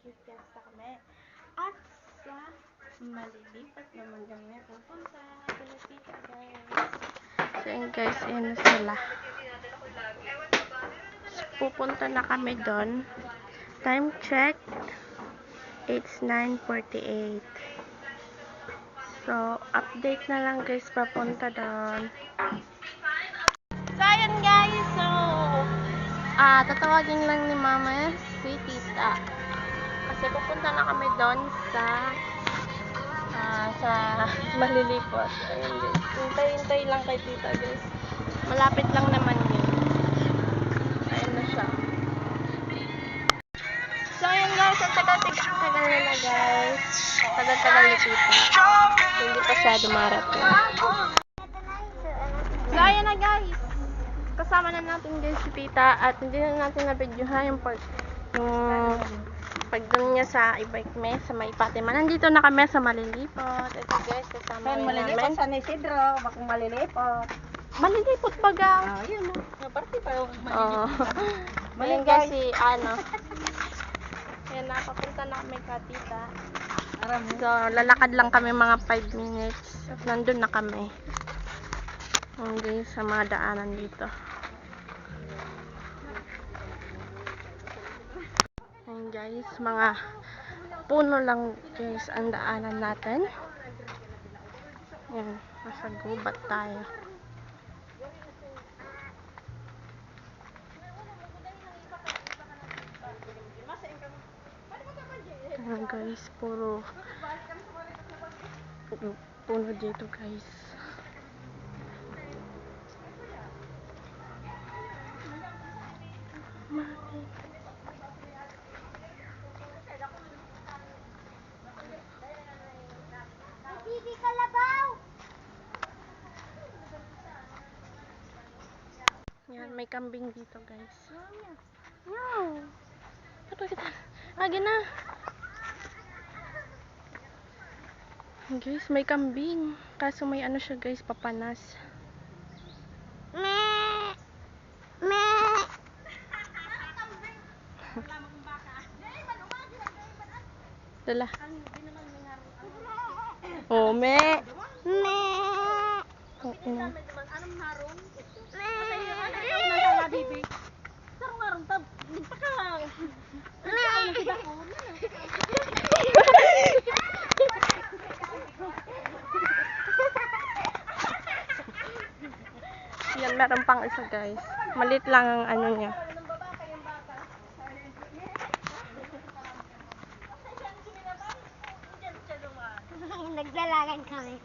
magpipiesta kami. At sa malilipat naman kami pupunta sa Tita, guys. So yun guys, ayan na sila. So, pupunta na kami doon. Time check, it's 9:48. So, update na lang guys, papunta doon. So, ayan guys. So, tatawagin lang ni Mama si Tita. Kasi pupunta na kami doon sa malilipot. Ayun guys. Hintay-hintay lang kay Tita guys. Malapit lang naman yun. Ayun na siya. So, ayan guys. Ang tagal nila guys. Tagal ni Tita. Hindi pa siya dumarating. So, ayan na guys. Kasama na natin guys si Tita. At hindi na natin na-videohan yung pagdun niya sa i-bike me sa may Fatima. Nandito na kami sa malilipot. Ito guys, kasama rin malilipot namin. San Isidro, bakong malilipot. Malilipot baga. Yun o. Party pa yung Oh. Ayan guys si ano. Ayan, napapunta na kami ka Tita. So, lalakad lang kami mga 5 minutes. At nandun na kami. Okay, sa mga daanan dito. Ayan guys, mga puno lang guys ang daanan natin. Ayan, nasa gubat tayo. Ayan guys, puro puno dito guys. Bibi Kalabaw! Yan, may kambing dito guys. No! Ano kita? Agi na! Guys, may kambing. Kaso may ano siya guys, papanas. Meh! Meh! Dala. Oh, me! Meh! Oh, ina. Anong harong? Meh! Bibi. Sarong harong tab. Nagpaka. Yan, meron pang isa guys. Malit lang ang ano niya. Naglalagan kami.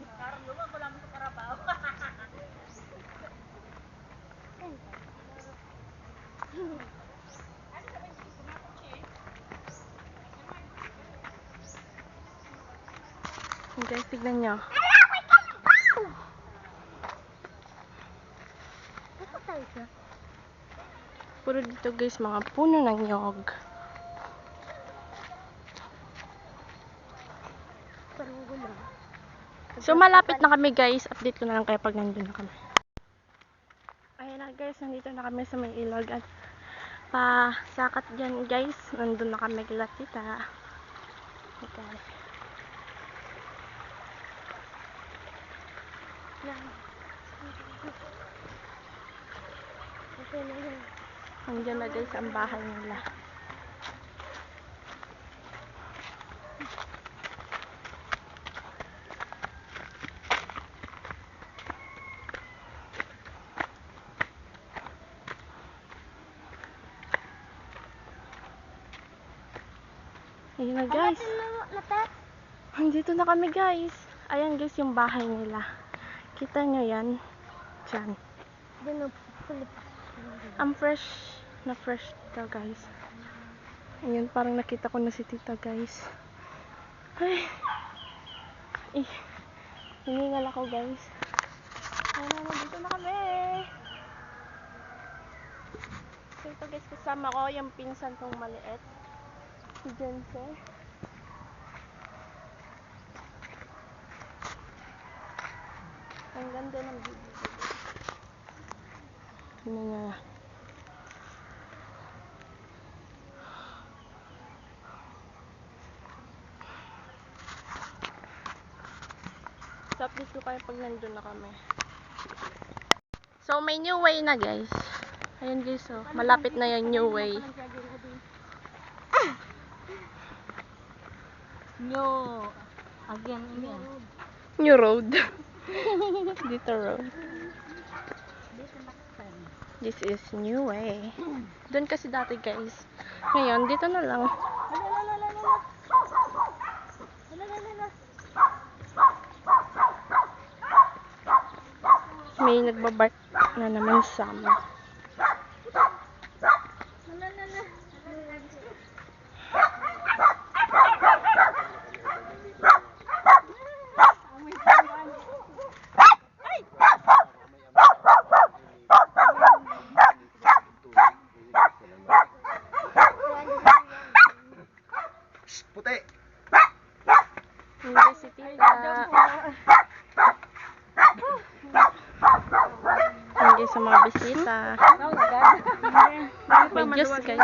Guys, tignan nyo. Puro dito guys, mga puno ng nyog. So, malapit na kami guys. Update ko na lang kayo pag nandun na kami. Ayan na guys, nandito na kami sa may ilog. At pasakat dyan guys, nandun na kami kila Tita. Okay. Nandiyan na guys ang bahay nila. Ayun na guys. Nandito na kami guys. Ayan guys yung bahay nila. Kita nyo yan. Diyan. Ang fresh na fresh dito guys. Ayun, parang nakita ko na si Tita guys. Ay. Hiningal ako guys. Ayun na, nandito na kami. So ito guys, kasama ko yung pinsan kong maliit. Si Jense. Ang ganda ng video. Tingnan nga. Update ko kayo pag nandun na kami. So, may new way na guys. Ayun guys, oh. Malapit na yung new way. Nyo. Again, again. New road. Dito road. This is new way. Doon kasi dati guys. Ngayon, dito na lang. May nagbabark na naman sa amin. Puti. Hindi si Tita. Hindi sa mga bisita. May Diyos guys.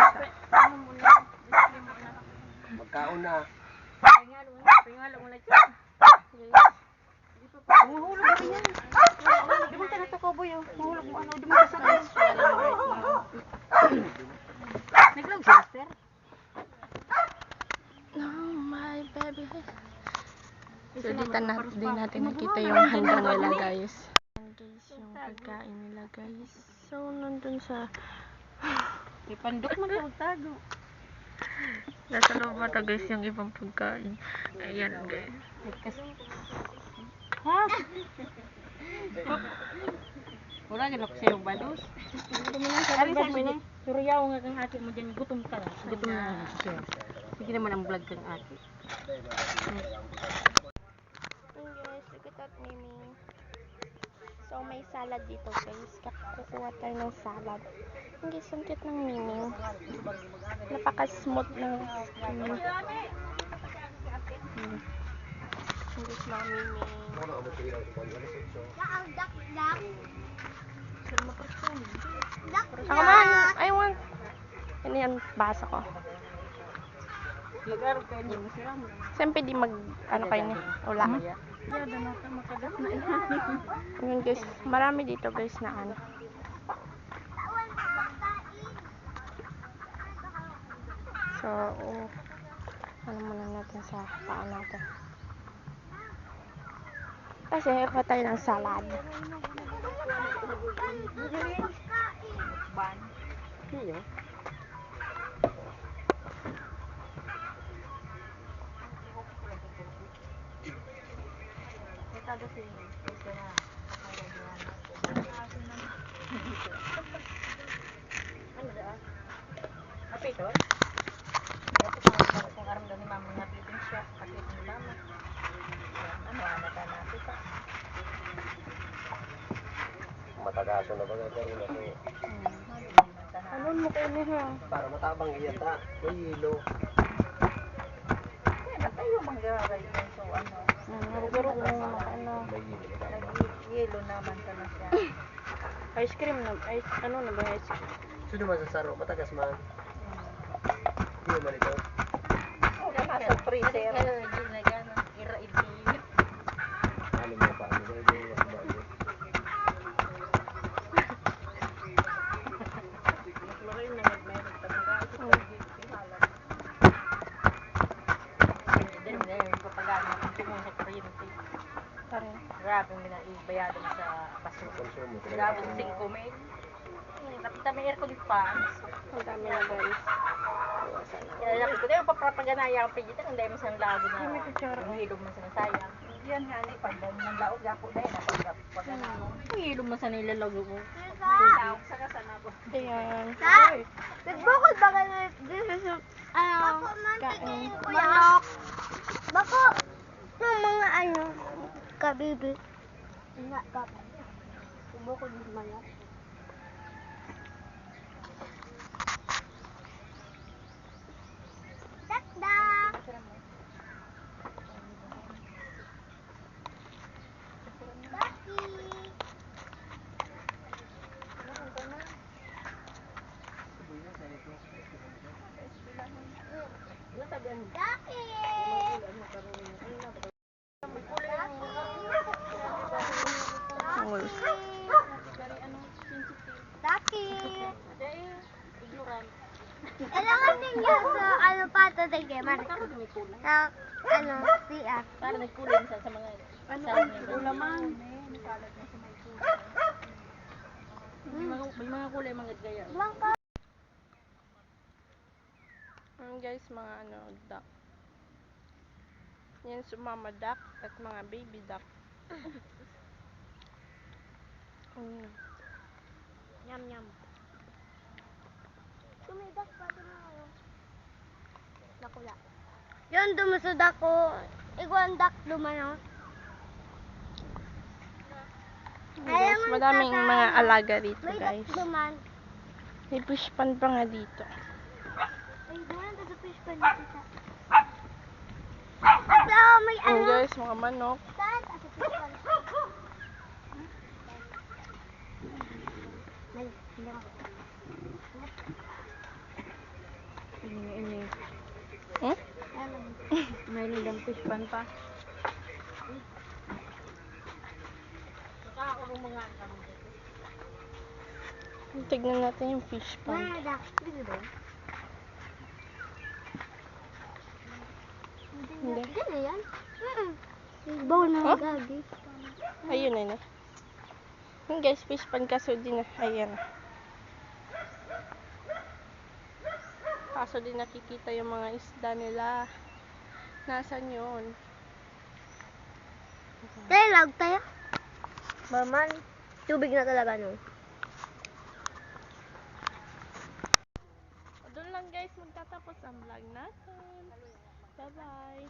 Magkaon na. Oh my baby. So dito din natin nakita yung handa nila guys. Ayan guys, yung pagkain nila guys. So nandun sa Ipandok man sa tago. nasa loob mata guys yung ibang pagkain. Ayan guys. Ha? Wala ka lang sa'yo balos. Ari sa amin suryaw nga kang ate mo dyan. Gutom ka. Gutom na siya. Sige naman ang vlog kang ate. Ayan guys, look at that Mimi. So may salad dito guys. Kukuha tayo ng salad. Ang guys, ang cute ng Mimi. Napaka-smooth ng skin. Ang guys, mga Mimi. Ako man, I want. Yan yan, basa ko. Lugar kayo niyo sila. Siyempre di mag, ano kayo niya, wala. Yada na ka makagat na Yun guys, marami dito guys na ano. So, ano muna natin sa paa natin. Kasi kuha tayo ng salad. ban. Iyo. Ito si ito na. Ano da? Kapito? Ito kung karamdam ni mama napitin siya. Kapito ni mama. Ano, anata natin pa. Matagaso na ba gagawin na to? Ano mo kayo niya? Para matabang iyata. May hilo. Tayo manggagay so ano. Harugaro ko mga ano. May hilo. Nag-yelo naman ka na siya. Ice cream na, ano na ba ice cream? Sino masasaro? Matagas man. Hindi naman ito. Nasa freezer. Ira-iti. Ano mo pa? Ano ba ito? Florin na meron talaga. Then papagana ang tumong sa kuryente. Parin. Grabe ang ginaibayado sa baso. Konsumo. Grabe ang 5 meg. Napita may aircon pa. Ang dami na guys. Kaya lapit ko tayo papaganaya ang pigitan. Hindi mo sa lago na. Ang hilog mo sa nasayang. Yan nga ni pag nang laog gapo dahil pag ang hilog mo sa nilalago mo. Sa kasana ko. Ayan. Nagbukod ba ka na dito sa Kain. manok? Bako ng mga ano, kabibi. Nga, bako. Bukod ng manok. Takda! Taki! Taki! Kailangan din yan sa ano pa ito din kay Mark. Para may kulay. Sa ano, CR. Para may kulay sa mga Ulaman. May mga kulay mga gaya. Guys, mga ano, duck. Yan sumama duck at mga baby duck. Yum, yum. Tumidak pa ito na kayo. Nakula. Yun, dumusod ako. Iguan dak dumano. Guys, madaming mga alaga dito, May guys. dak duman. May fish pan pa nga dito. Ay, duman ito fish pa dito. Ito, may ano. Guys, mga manok. Saan? Asa fish pan. Hindi ako. Ini. Hmm? May nilang fish pan pa. Nakakaroon mga kami. Tignan natin yung fish pan. May dak. Dito ba? Hindi. Dito na yan? Bowl na Huh? gagi. Ayun na. Yung guys, fish pan kaso din na. Ayan. Kaso din nakikita yung mga isda nila. Nasaan yun? Tayo, lag tayo. Maman, tubig na talaga no. Doon lang guys magtatapos ang vlog natin. Bye-bye.